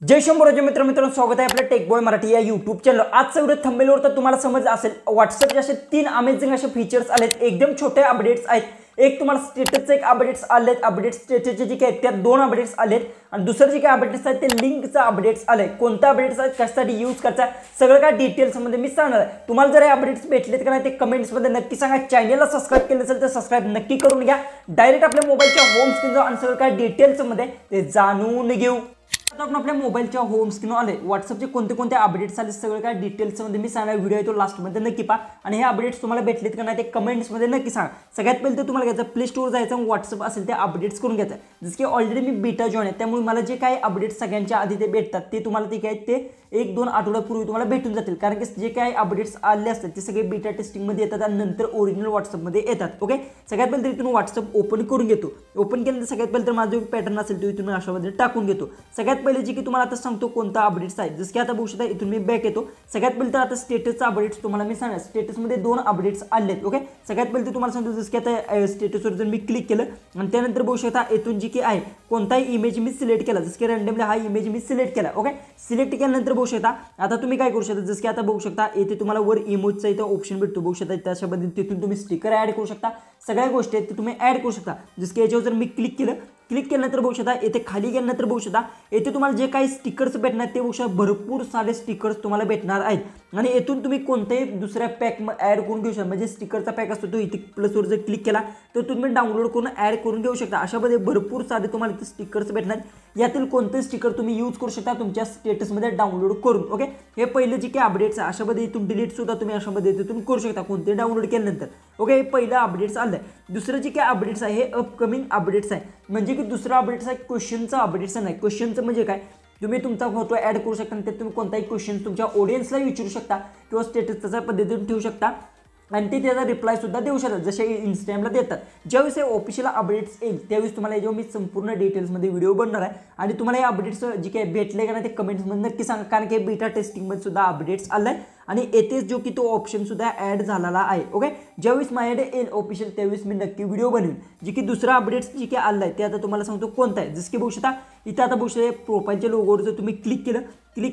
जय शंभूराजे मित्रांनो स्वागत आहे आपल्या टेक बॉय मराठी या यूट्यूब चॅनल। आजचा व्हिडिओ थंबनेलवर तर तुम्हाला समजलं असेल व्हॉट्सअपचे असे 3 अमेझिंग असे फीचर्स आलेत, एकदम छोटे अपडेट्स आहेत। एक तुम्हाला स्टेटसचे एक अपडेट्स आलेत, अपडेट स्टेटसचे जे काही त्यात 2 अपडेट्स आलेत आणि दुसरं जे काही अपडेट्स आहेत ते लिंकचा अपडेट्स आले। कोणता अपडेट्स आहेत, कशासाठी यूज करायचा, सगळं काय डिटेल्स मध्ये मी सांगणार आहे। तुम्हाला जर हे अपडेट्स भेटलेत का नाही ते कमेंट्स मध्ये नक्की सांगा। चॅनलला सबस्क्राइब केलं असेल तर सबस्क्राइब नक्की करून घ्या। डायरेक्ट आपल्या मोबाईलच्या होम स्क्रीन जाऊ आणि सगळं काय डिटेल्स मध्ये ते जाणून घेऊ। आता आपण आपल्या मोबाईलच्या होम स्क्रीन आले, व्हॉट्सअपचे कोणते अपडेट्स आले सगळं काय डिटेल्स मध्ये मी सांगणार। व्हिडिओ आहे तो लास्ट मध्ये नक्की पहा आणि हे अपडेट्स तुम्हाला भेटलेत का नाही ते कमेंट्स मध्ये नक्की सांगा। सगळ्यात पहिले तर तुम्हाला घ्यायचं प्ले स्टोर जायचं, व्हॉट्सअप असेल ते अपडेट्स करून घ्यायचं। जसं की ऑलरेडी मी बीटा जॉइन आहे त्यामुळे मला जे काही अपडेट्स सगळ्यांच्या आधी ते भेटतात ते तुम्हाला ते काय ते 1-2 आठवड्यापूर्वी तुम्हाला भेटून जातील, कारण की जे काही अपडेट्स आले असतात ते सगळे बीटा टेस्टिंग मध्ये येतात आणि नंतर ओरिजिनल व्हॉट्सअप मध्ये येतात। ओके, सगळ्यात पहिले तर इथून व्हॉट्सअप ओपन करून घेतो। ओपन केल्यानंतर सगळ्यात पहिले तर माझा जो पॅटर्न असेल तो इथून अशा मध्ये टाकून घेतो। सगळ्यात पहिले जे की तुम्हाला आता सांगतो कोणता अपडेट्स आहे, जसं की आता बघू शकता इथून मी बॅक येतो। सगळ्यात पहिले तर आता स्टेटसचा अपडेट्स तुम्हाला मी सांगणार। स्टेटस मध्ये 2 अपडेट्स आलेत। ओके, सगळ्यात पहिले ते तुम्हाला सांगतो जसं की आता स्टेटसवर जर मी क्लिक केलं आणि त्यानंतर बघू शकता इथून जी की आहे कोणताही इमेज मी सिलेक्ट केला, जसं की रँडमली हा इमेज मी सिलेक्ट केला। ओके, सिलेक्ट केल्यानंतर बघू शकता आता तुम्ही काय करू शकता, जसं की आता बघू शकता येथे तुम्हाला वर इमोजचा इथं ऑप्शन भेटतो, बघू शकता त्याच्या पद्धतीने तिथून तुम्ही स्टिकर ऍड करू शकता। सगळ्या गोष्टी आहेत ते तुम्ही ऍड करू शकता। जसं की याच्यावर जर मी क्लिक केल्यानंतर बघू शकता येथे खाली गेल्यानंतर बघू शकता येथे तुम्हाला जे काही स्टिकर्स भेटणार ते बघू शकता भरपूर सारे स्टिकर्स तुम्हाला भेटणार आहेत आणि येथून तुम्ही कोणत्याही दुसऱ्या पॅक ऍड करून घेऊ शकता। म्हणजे स्टिकरचा पॅक असतो तो इथे प्लसवर जर क्लिक केला तर तुम्ही डाउनलोड करून ऍड करून घेऊ शकता। अशामध्ये भरपूर सारे तुम्हाला इथे स्टिकर्स भेटणार, यातील कोणतेही स्टिकर तुम्ही यूज करू शकता तुमच्या स्टेटसमध्ये डाउनलोड करून। ओके, हे पहिले जे काही अपडेट्स आहे अशामध्ये इथून डिलीट सुद्धा तुम्ही अशामध्ये इथून करू शकता कोणते डाउनलोड केल्यानंतर। ओके, हे पहिलं अपडेट्स आलं आहे। दुसरं जे काही अपडेट्स आहे हे अपकमिंग अपडेट्स आहे, म्हणजे की दुसरा अपडेट्स आहे क्वेश्चनचा अपडेट्स नाही। क्वेश्चनचं म्हणजे काय, तुम्ही तुमचा फोटो ऍड करू शकता आणि त्यात तुम्ही कोणताही क्वेश्चन तुमच्या ऑडियन्सला विचारू शकता किंवा स्टेटस त्याच्या पद्धतीने ठेवू शकता आणि ते त्याचा रिप्लाय सुद्धा देऊ शकतात जसे इंस्टाग्रामला देतात। ज्यावेळेस हे ऑफिशियल अपडेट्स येईल त्यावेळेस तुम्हाला याच्यावर मी संपूर्ण डिटेल्समध्ये व्हिडिओ बनणार आहे आणि तुम्हाला हे अपडेट्स जे काही भेटले का नाही ते कमेंट्समध्ये नक्की सांगा, कारण की बीटा टेस्टिंगमध्ये सुद्धा अपडेट्स आलं आहे आणि येथेच जो की तो ऑप्शन सुद्धा ऍड झालेला आहे। ओके, ज्यावेळेस माझ्याकडे येईल ऑफिशियल त्यावेळेस मी नक्की व्हिडिओ बनवेन। जे की दुसरा अपडेट्स जे काही आलं आहे ते आता तुम्हाला सांगतो कोणता आहे। जसं की बघू शकता इथं आता बघू शकता प्रोफाईलच्या लोगोवर जर तुम्ही क्लिक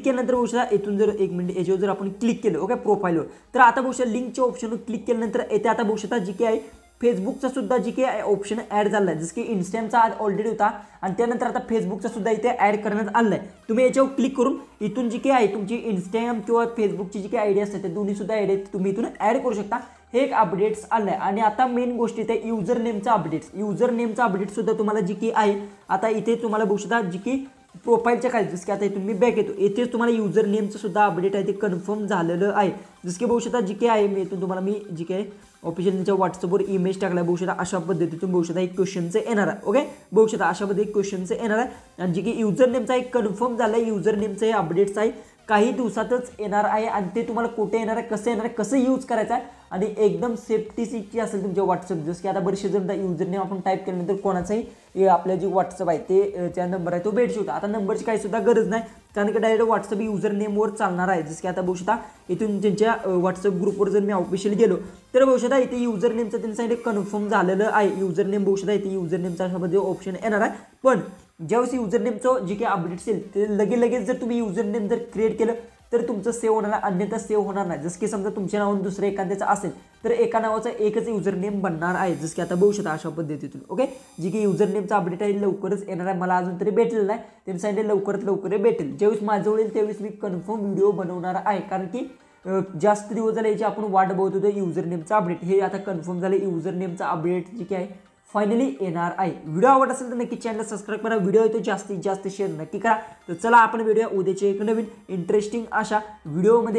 केल्यानंतर बघू शकता इथून जर 1 मिनिट याच्यावर जर आपण क्लिक केलं ओके प्रोफाईलवर तर आता बघू शकता लिंकच्या ऑप्शनवर क्लिक केल्यानंतर येथे आता बघू शकता जी की आहे फेसबुकचा सुद्धा जी काही ऑप्शन ऍड झाला आहे, जसं की इंस्टाग्रामचा आज ऑलरेडी होता आणि त्यानंतर आता फेसबुकचा सुद्धा इथे ऍड करण्यात आलं आहे। तुम्ही याच्यावर क्लिक करून इथून जी काही आहे तुमची इंस्टाग्राम किंवा फेसबुकची जी काही आयडी असते ते दोन्ही सुद्धा आयडी तुम्ही इथून ऍड करू शकता। हे एक अपडेट्स आलं आहे आणि आता मेन गोष्ट इथे युजर नेमचा अपडेट सुद्धा तुम्हाला जी की आहे आता इथे तुम्हाला बघू शकता जी की प्रोफाईलच्या खाली, जसं की आता इथून मी बॅक येतो येथेच तुम्हाला युजर नेमचं सुद्धा अपडेट आहे ते कन्फर्म झालेलं आहे। जसं की बघू शकता जी काही आहे मी इथून तुम्हाला मी जी काही ऑफिशियलच्या व्हॉट्सअपवर इमेज टाकला बघू शकता अशा पद्धतीतून बघू शकता एक क्वेश्चनचं येणार आहे। ओके, बघू शकता अशा पद्धतीने क्वेश्चनचं येणार आहे आणि जी की युजर नेमचा एक कन्फर्म झालं आहे। युजर नेमचं हे अपडेट्स आहे काही दिवसातच येणार आहे आणि ते तुम्हाला कुठे येणार आहे, कसं येणार आहे, कसं यूज करायचं आहे आणि एकदम सेफ्टीची असेल तुमच्या व्हॉट्सअप। जसं की आता बरेचसे जण युजर नेम आपण टाईप केल्यानंतर कोणाचाही आपल्या जे व्हॉट्सअप आहे ते त्या नंबर आहे तो भेटू शकतो। आता नंबरची काही सुद्धा गरज नाही, कारण की डायरेक्ट व्हॉट्सअप युजर नेमवर चालणार आहे। जसं की आता बघू शकता इथून त्यांच्या व्हॉट्सअप ग्रुपवर जर मी ऑफिशियल गेलो तर बघू शकता इथे युजर नेमचं त्यांचं कन्फर्म झालेलं आहे। युजर नेम बघू शकता इथे युजर नेमचा अशामध्ये ऑप्शन येणार आहे, पण ज्यावेळेस युजर नेमचं जे काही अपडेट्स येईल ते लगेच जर तुम्ही युजर नेम जर क्रिएट केलं तर तुमचं सेव्ह होणार आहे, अन्यथा सेव्ह होणार नाही। जसं की समजा तुमच्या नावानं दुसरं एखाद्याचं असेल तर एका नावाचा एकच युजर नेम बनणार आहे, जसं की आता बघू शकता अशा पद्धतीतून। ओके, जी की युजर नेमचा अपडेट आहे लवकरच येणार आहे, मला अजून तरी भेटलेलं नाही, त्यांनी सांगितलं लवकरात लवकर भेटेल। ज्यावेळेस माझं येईल त्यावेळेस मी कन्फर्म व्हिडिओ बनवणार आहे, कारण की जास्त दिवस झाले याची आपण वाट बघत होतो युजर नेमचा अपडेट, हे आता कन्फर्म झालं युजर नेमचा अपडेट जे काही आहे फायनली येणार आहे। व्हिडिओ आवडत असेल तर नक्की चॅनल सबस्क्राईब करा, व्हिडिओ येतो जास्तीत जास्त शेअर नक्की करा। तर चला आपण व्हिडिओ उद्याचे एक नवीन इंटरेस्टिंग अशा व्हिडिओमध्ये